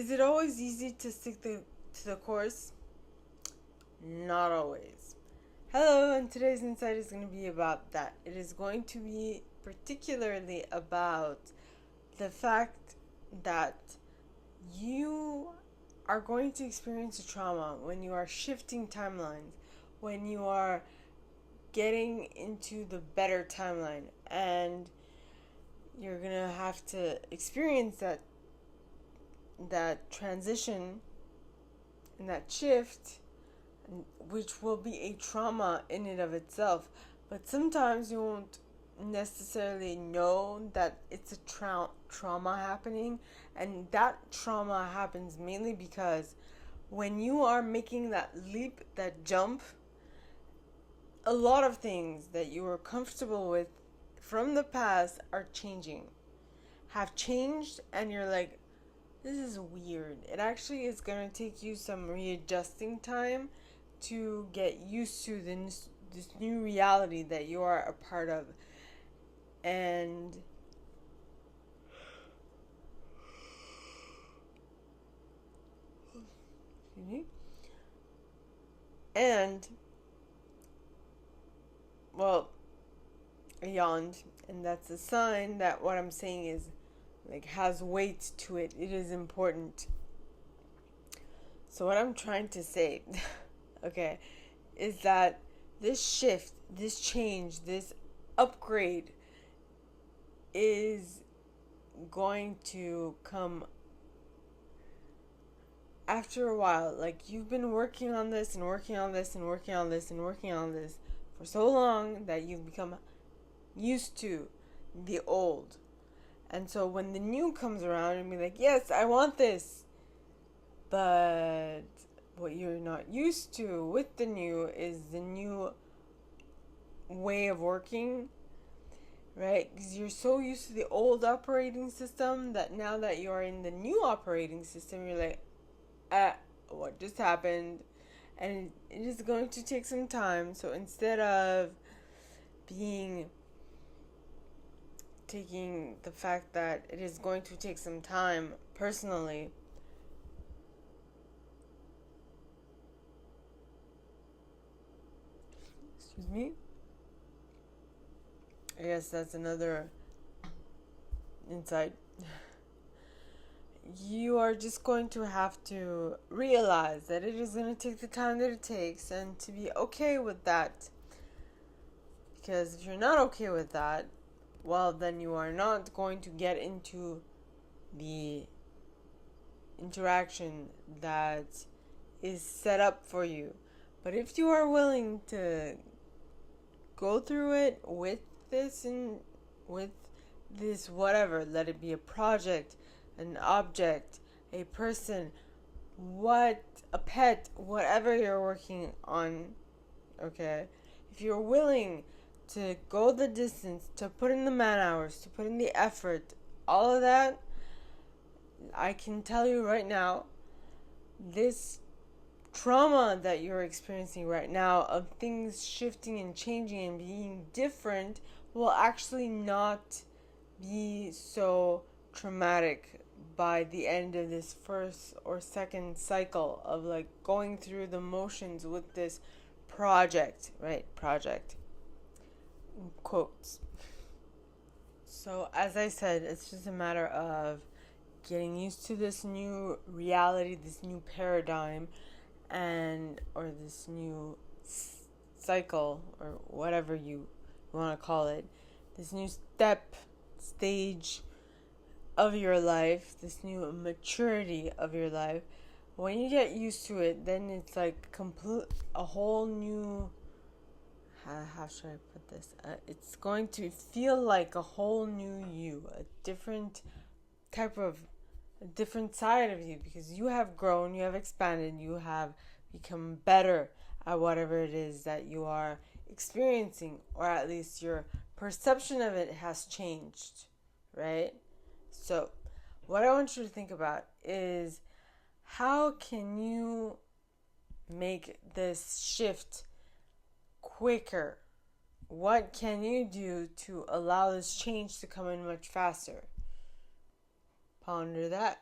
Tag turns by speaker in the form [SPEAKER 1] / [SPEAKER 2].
[SPEAKER 1] Is it always easy to stick to the course? Not always. Hello, and today's insight is going to be about that. It is going to be particularly about the fact that you are going to experience a trauma when you are shifting timelines, when you are getting into the better timeline, and you're going to have to experience that transition and that shift, which will be a trauma in and of itself. But sometimes you won't necessarily know that it's a trauma happening, and that trauma happens mainly because when you are making that leap, that jump, a lot of things that you were comfortable with from the past are changing, have changed, and you're like, this is weird. It actually is going to take you some readjusting time to get used to this new reality that you are a part of. And and well, I yawned, and that's a sign that what I'm saying is like has weight to it. It is important. So what I'm trying to say, okay, is that this shift, this change, this upgrade is going to come after a while. Like, you've been working on this and working on this and working on this and working on this for so long that you've become used to the old. And so when the new comes around and be like, yes, I want this. But what you're not used to with the new is the new way of working, right? Because you're so used to the old operating system that now that you're in the new operating system, you're like, what just happened? And it is going to take some time. So instead of taking the fact that it is going to take some time personally, excuse me, I guess that's another insight. You are just going to have to realize that it is going to take the time that it takes, and to be okay with that. Because if you're not okay with that, well, then you are not going to get into the interaction that is set up for you. But if you are willing to go through it with this and with this whatever, let it be a project, an object, a person, a pet, whatever you're working on, okay? If you're willing to go the distance, to put in the man hours, to put in the effort, all of that, I can tell you right now, this trauma that you're experiencing right now of things shifting and changing and being different will actually not be so traumatic by the end of this first or second cycle of like going through the motions with this project, right? Project. In quotes. So as I said, it's just a matter of getting used to this new reality, this new paradigm, or this new cycle, or whatever you want to call it, this new stage of your life, this new maturity of your life. When you get used to it, then it's like a whole new, how should I put this? It's going to feel like a whole new you, a different side of you, because you have grown, you have expanded, you have become better at whatever it is that you are experiencing, or at least your perception of it has changed, right? So, what I want you to think about is, how can you make this shift quicker? What can you do to allow this change to come in much faster? Ponder that.